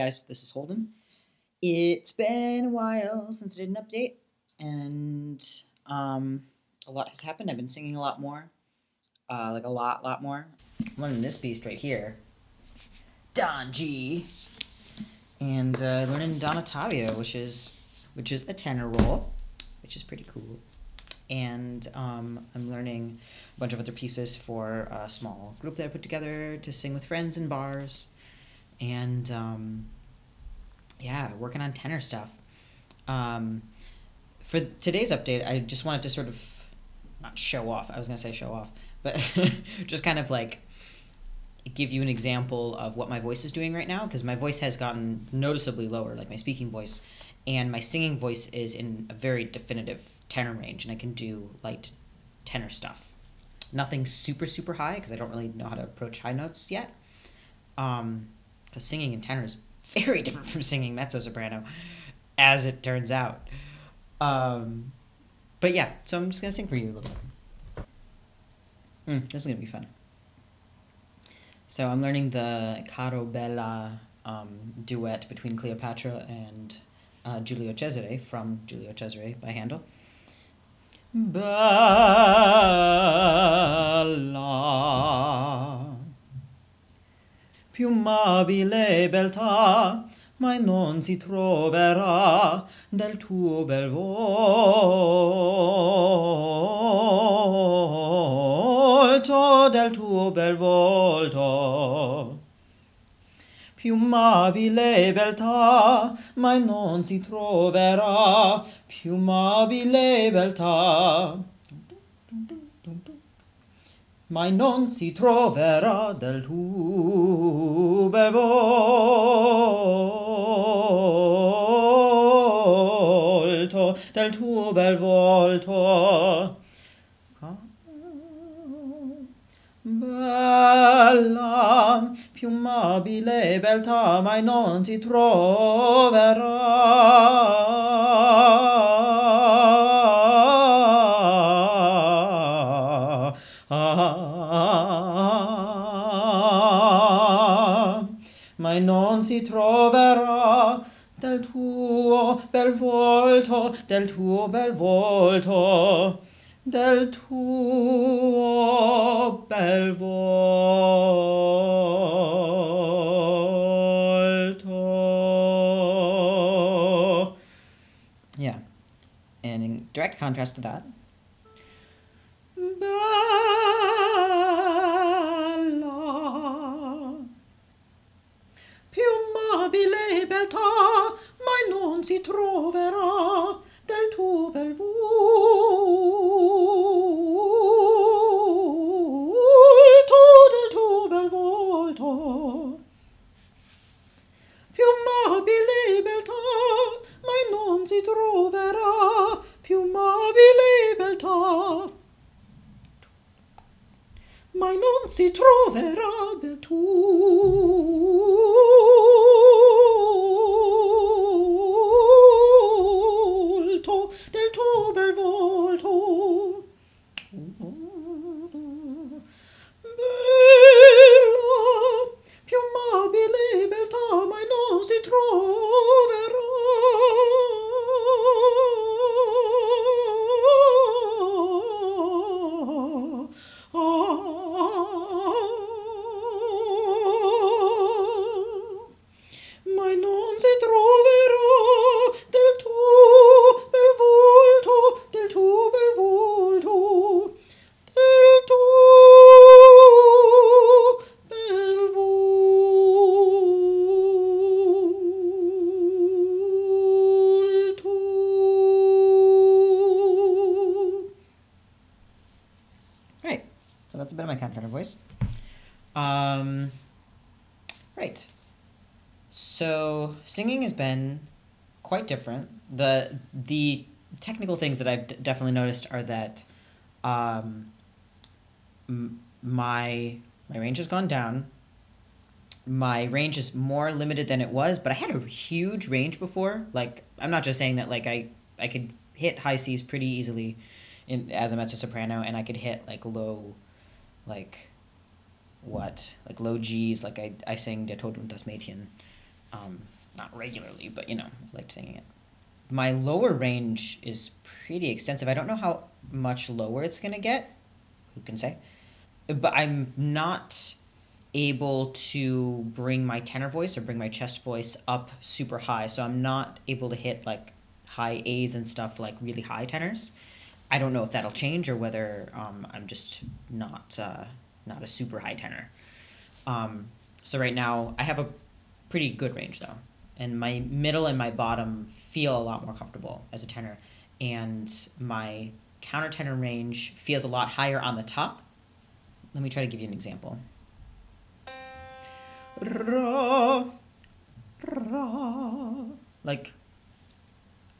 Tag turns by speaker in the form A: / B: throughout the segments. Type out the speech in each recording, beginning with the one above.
A: guys, this is Holden. It's been a while since I did an update, and a lot has happened. I've been singing a lot more, like a lot more. I'm learning this beast right here, Don G, and learning Don Ottavio, which is a tenor role, which is pretty cool. And I'm learning a bunch of other pieces for a small group that I put together to sing with friends in bars. And yeah, working on tenor stuff. For today's update, I just wanted to sort of, not show off, I was going to say show off, but just kind of like give you an example of what my voice is doing right now, because my voice has gotten noticeably lower, like my speaking voice, and my singing voice is in a very definitive tenor range, and I can do light tenor stuff. Nothing super high, because I don't really know how to approach high notes yet. Because singing in tenor is very different from singing mezzo-soprano, as it turns out. But yeah, so I'm just going to sing for you a little bit. This is going to be fun. So I'm learning the Caro, Dalla duet between Cleopatra and Giulio Cesare, from Giulio Cesare by Handel. Bella, più amabile beltà, mai non si troverà del tuo bel volto, del tuo bel volto. Più amabile beltà, mai non si troverà, più amabile beltà, mai non si troverà del tuo bel volto, del tuo bel volto. Bella, più amabile beltà, mai non si troverà. Mai non si troverà del tuo bel volto, del tuo bel volto, del tuo bel volto. Yeah, and in direct contrast to that, bella, più amabile beltà, mai non si troverà del tuo bel volto, del tuo bel volto. Più amabile beltà, mai non si troverà, più amabile beltà, mai non si troverà del tuo bel volto. Bella, più amabile beltà, mai non si troverà. Mai non si troverà del tuo bel volto, del tuo bel volto, del tuo bel volto. Right, so that's a bit of my contour voice. Right. So singing has been quite different. The technical things that I've definitely noticed are that my range has gone down. My range is more limited than it was, but I had a huge range before. Like, I'm not just saying that, like, I could hit high C's pretty easily as a mezzo-soprano, and I could hit like low, like low G's, like I sang Der Tod und das Mädchen Not regularly, but I liked singing it. My lower range is pretty extensive. I don't know how much lower it's gonna get. Who can say? But I'm not able to bring my tenor voice or bring my chest voice up super high. So I'm not able to hit like high A's and stuff, like really high tenors. I don't know if that'll change or whether I'm just not a super high tenor. So right now I have a pretty good range though, and my middle and my bottom feel a lot more comfortable as a tenor, and my countertenor range feels a lot higher on the top. Let me try to give you an example. Ra, ra, like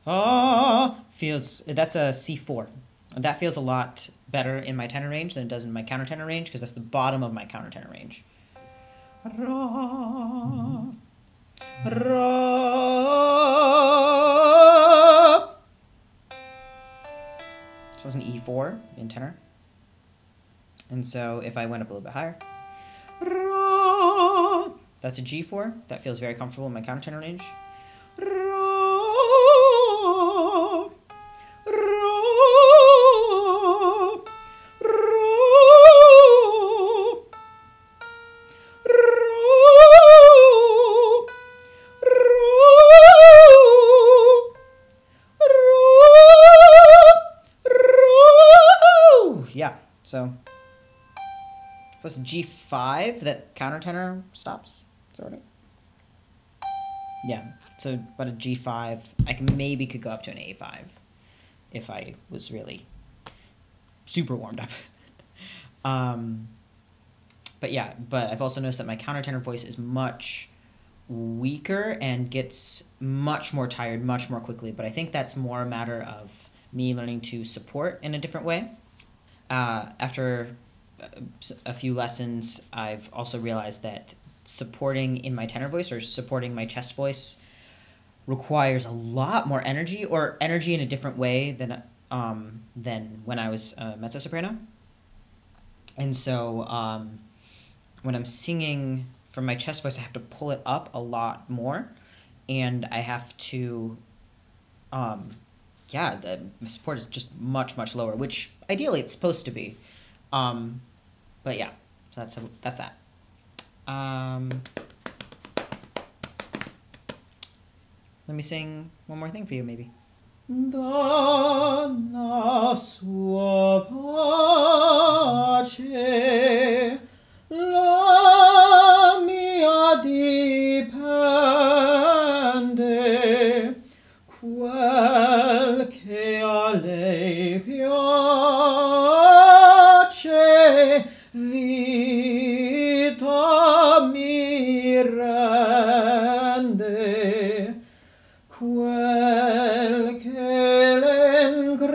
A: that's a C4. That feels a lot better in my tenor range than it does in my countertenor range, because that's the bottom of my countertenor range. Ra, ra. So that's an E4 in tenor. And so if I went up a little bit higher, ra, that's a G4. That feels very comfortable in my countertenor range. Yeah, so that's G5 that countertenor stops, sort of. Yeah, so about a G5. I could go up to an A5 if I was really super warmed up. But yeah, but I've also noticed that my countertenor voice is much weaker and gets much more tired much more quickly. But I think that's more a matter of me learning to support in a different way. After a few lessons, I've also realized that supporting in my tenor voice or supporting my chest voice requires a lot more energy, or energy in a different way than when I was a mezzo-soprano. And so when I'm singing from my chest voice, I have to pull it up a lot more, and I have to the support is just much, much lower, which ideally it's supposed to be. But yeah, so that's that. Let me sing one more thing for you, maybe. Dalla sua pace la mia dipende, quel che a lei piace, vita mi rende, quel che l'engresce,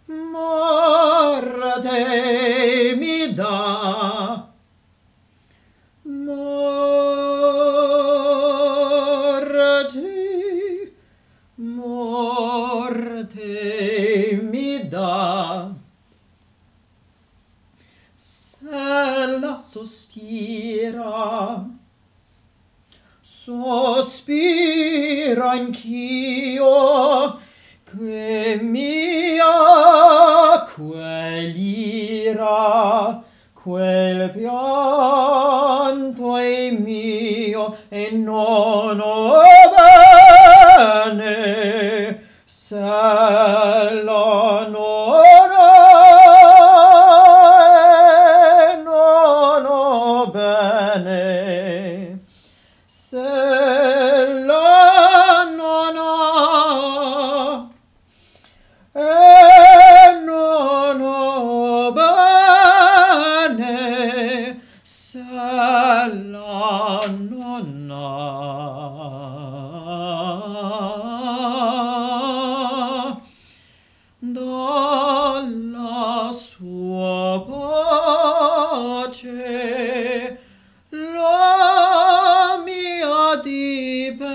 A: morte mi dà, morte mi dà. Se la sospira, sospira anch'io, che mia quell'ira, quel pianto è mio e non ho bene, se l'onore non ho bene, se la non ho non ho bene, se la non ha, dalla sua pace la mia dipende,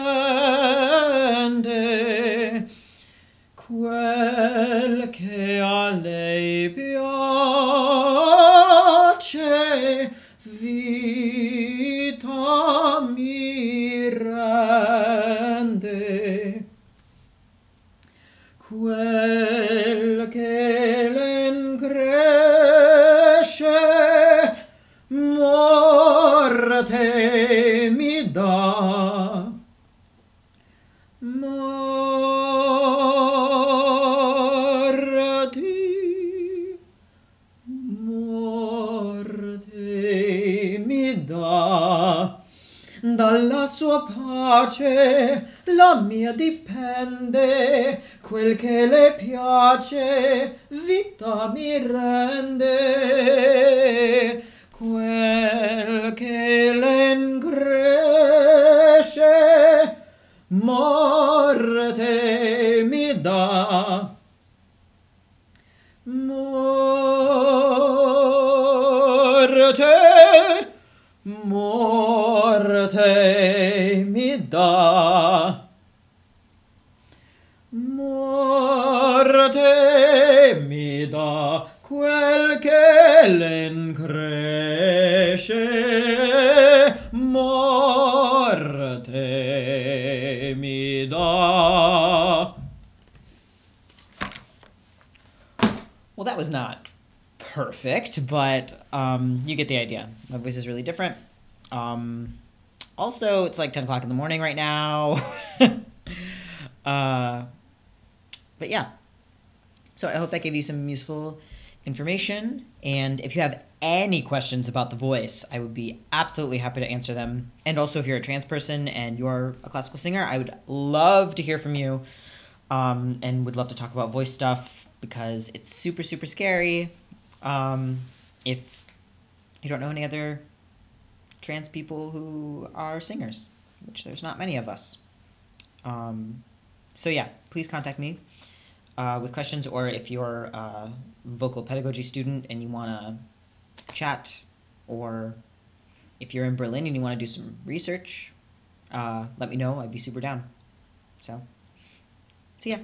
A: quel che a lei piace, vita quel che l'encresce morte mi dà. Morte mi dà. Dalla sua pace la mia dipende, quel che le piace vita mi rende, quel che l'encresce morte mi dà. Morte mi dà. Morte mi dà quel che l'encresce. Morte mi dà. Well, that was not perfect, but you get the idea. My voice is really different. Also, it's like 10 o'clock in the morning right now. But yeah. So I hope that gave you some useful information. And if you have any questions about the voice, I would be absolutely happy to answer them. And also, if you're a trans person and you're a classical singer, I would love to hear from you. And would love to talk about voice stuff because it's super, super scary. If you don't know any other trans people who are singers, which there's not many of us. So yeah, please contact me with questions, or if you're a vocal pedagogy student and you want to chat, or if you're in Berlin and you want to do some research, let me know. I'd be super down. So, see ya.